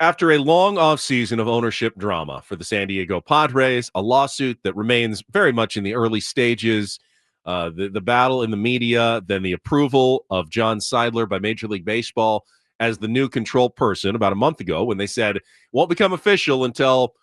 After a long offseason of ownership drama for the San Diego Padres, a lawsuit that remains very much in the early stages, the battle in the media, then the approval of John Seidler by Major League Baseball as the new control person about a month ago when they said it won't become official until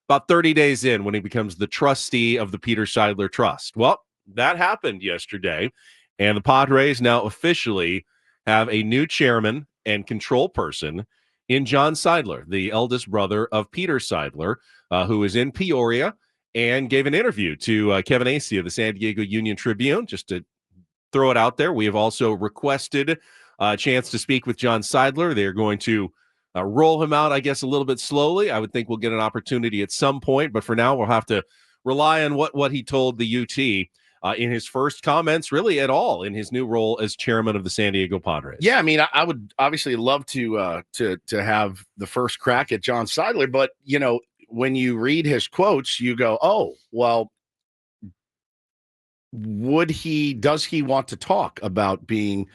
about 30 days in when he becomes the trustee of the Peter Seidler Trust. Well, that happened yesterday, and the Padres now officially have a new chairman and control person in John Seidler, the eldest brother of Peter Seidler, who is in Peoria and gave an interview to Kevin Acee of the San Diego Union Tribune. Just to throw it out there, we have also requested a chance to speak with John Seidler. They're going to roll him out, I guess, a little bit slowly. I would think we'll get an opportunity at some point, but for now, we'll have to rely on what he told the UT in his first comments, really at all, in his new role as chairman of the San Diego Padres. Yeah, I mean, I would obviously love to have the first crack at John Seidler, but you know, when you read his quotes, you go, "Oh, well, does he want to talk about being,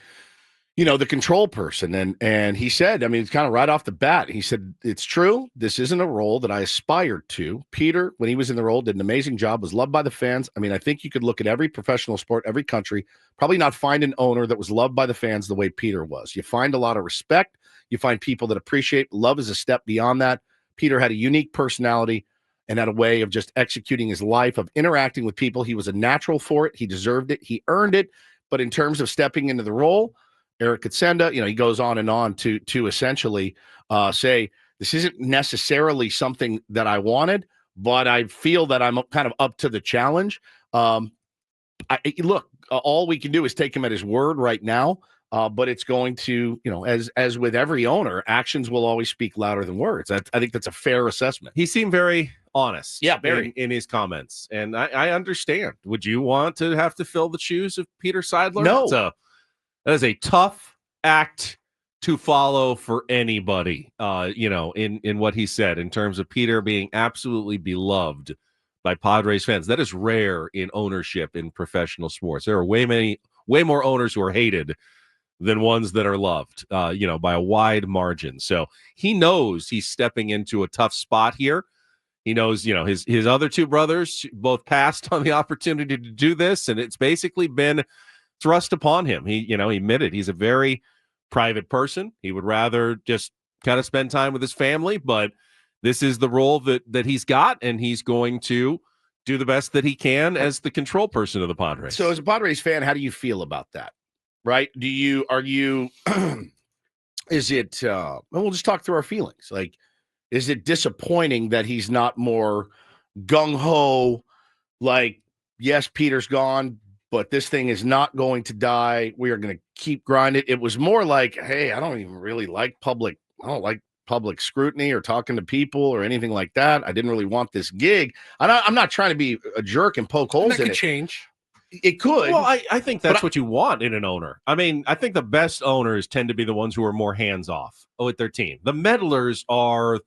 you know, the control person?" And he said, I mean, it's kind of right off the bat. He said, "It's true. This isn't a role that I aspired to. Peter, when he was in the role, did an amazing job, was loved by the fans. I mean, I think you could look at every professional sport, every country, probably not find an owner that was loved by the fans the way Peter was. You find a lot of respect. You find people that appreciate. Love is a step beyond that. Peter had a unique personality and had a way of just executing his life, of interacting with people. He was a natural for it. He deserved it. He earned it. But in terms of stepping into the role, Eric Katsenda, you know, he goes on and on to essentially say, this isn't necessarily something that I wanted, but I feel that I'm kind of up to the challenge." Look, all we can do is take him at his word right now, but it's going to, you know, as with every owner, actions will always speak louder than words. I think that's a fair assessment. He seemed very honest very. in his comments, and I understand. Would you want to have to fill the shoes of Peter Seidler? No. That is a tough act to follow for anybody, you know, in what he said in terms of Peter being absolutely beloved by Padres fans. That is rare in ownership in professional sports. There are way more owners who are hated than ones that are loved, you know, by a wide margin. So he knows he's stepping into a tough spot here. He knows, you know, his other two brothers both passed on the opportunity to do this, and it's basically been thrust upon him. He admitted he's a very private person. He would rather just kind of spend time with his family, but this is the role that he's got, and he's going to do the best that he can as the control person of the Padres. So as a Padres fan, how do you feel about that? Right? Is it, we'll just talk through our feelings. Like, is it disappointing that he's not more gung-ho, like, yes, Peter's gone, but this thing is not going to die. We are going to keep grinding. It was more like, hey, I don't even really like public scrutiny or talking to people or anything like that. I didn't really want this gig. I'm not trying to be a jerk and poke holes in it. That could change. It could. Well, I think that's what you want in an owner. I mean, I think the best owners tend to be the ones who are more hands-off with their team. The meddlers are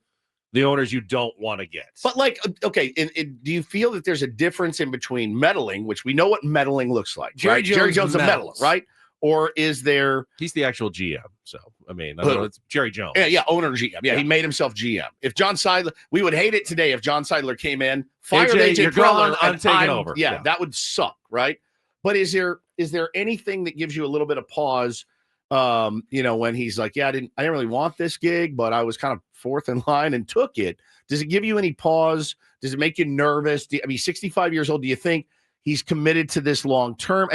the owners you don't want to get. But like, okay, do you feel that there's a difference in between meddling, which we know what meddling looks like, right? Jerry Jones is a meddler, right? Or is there... He's the actual GM, so, I mean, I don't know, it's Jerry Jones. Yeah, owner GM. Yeah, he made himself GM. If John Seidler... We would hate it today if John Seidler came in, fired AJ Preller, I'm taking over. Yeah, that would suck, right? But is there anything that gives you a little bit of pause, you know, when he's like, yeah, I didn't really want this gig, but I was kind of fourth in line and took it. Does it give you any pause? Does it make you nervous? I mean, 65 years old, do you think he's committed to this long term?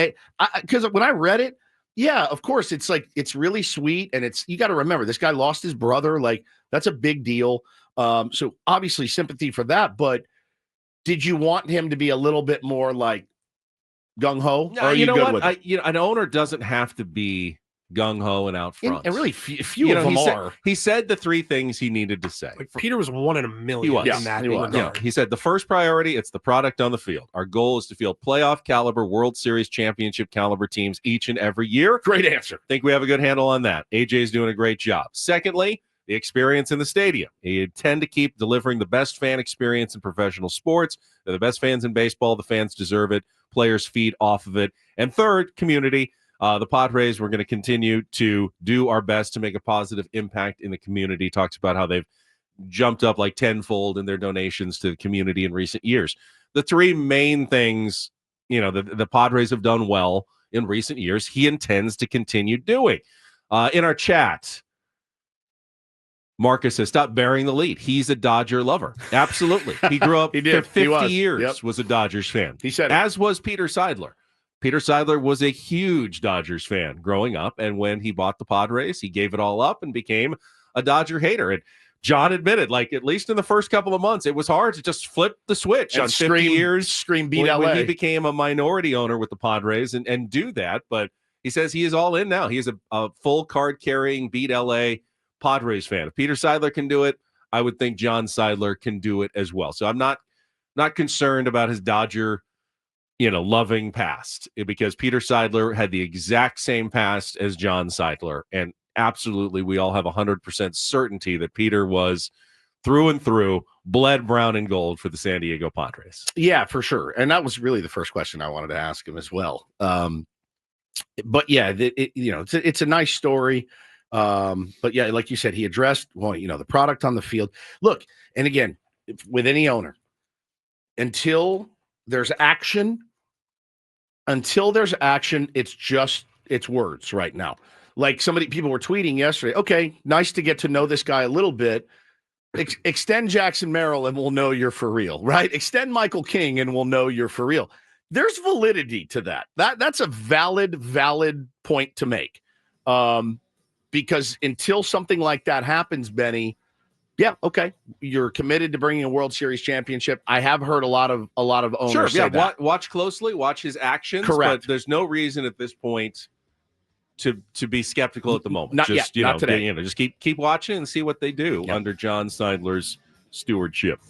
Because when I read it, yeah, of course, it's like, it's really sweet. And you got to remember, this guy lost his brother. Like, that's a big deal. So obviously sympathy for that. But did you want him to be a little bit more like gung-ho? No, you know what? An owner doesn't have to be gung-ho and out front. And really few of them are. He said the three things he needed to say. Like, Peter was 1 in a million. He was. In that he was. Yeah. He said the first priority, it's the product on the field. Our goal is to field playoff caliber, World Series championship caliber teams each and every year. Great answer. Think we have a good handle on that. AJ's doing a great job. Secondly, the experience in the stadium. You tend to keep delivering the best fan experience in professional sports. They're the best fans in baseball. The fans deserve it. Players feed off of it. And third, community. The Padres, we're going to continue to do our best to make a positive impact in the community. Talks about how they've jumped up like tenfold in their donations to the community in recent years. The three main things, the Padres have done well in recent years, he intends to continue doing. In our chat, Marcus says, stop burying the lead. He's a Dodger lover. Absolutely. He grew up for 50 years, was a Dodgers fan. He said as was Peter Seidler. Peter Seidler was a huge Dodgers fan growing up, and when he bought the Padres, he gave it all up and became a Dodger hater. And John admitted, like, at least in the first couple of months, it was hard to just flip the switch and on 50 years. Scream beat LA. When he became a minority owner with the Padres and do that. But he says he is all in now. He is a full card-carrying, beat LA Padres fan. If Peter Seidler can do it, I would think John Seidler can do it as well. So I'm not concerned about his Dodger loving past, because Peter Seidler had the exact same past as John Seidler. And absolutely, we all have 100% certainty that Peter was through and through bled brown and gold for the San Diego Padres. Yeah, for sure. And that was really the first question I wanted to ask him as well. But yeah, it's a nice story. But yeah, like you said, he addressed, the product on the field. Look, and again, with any owner, until there's action, it's words right now. Like people were tweeting yesterday, okay, nice to get to know this guy a little bit. Extend Jackson Merrill and we'll know you're for real, right? Extend Michael King and we'll know you're for real. There's validity to that. That's a valid point to make. Because until something like that happens, Benny, yeah, okay, you're committed to bringing a World Series championship. I have heard a lot of owners say that. Watch closely, watch his actions. Correct. But there's no reason at this point to be skeptical at the moment. Not yet. Not today. Just keep watching and see what they do under John Seidler's stewardship.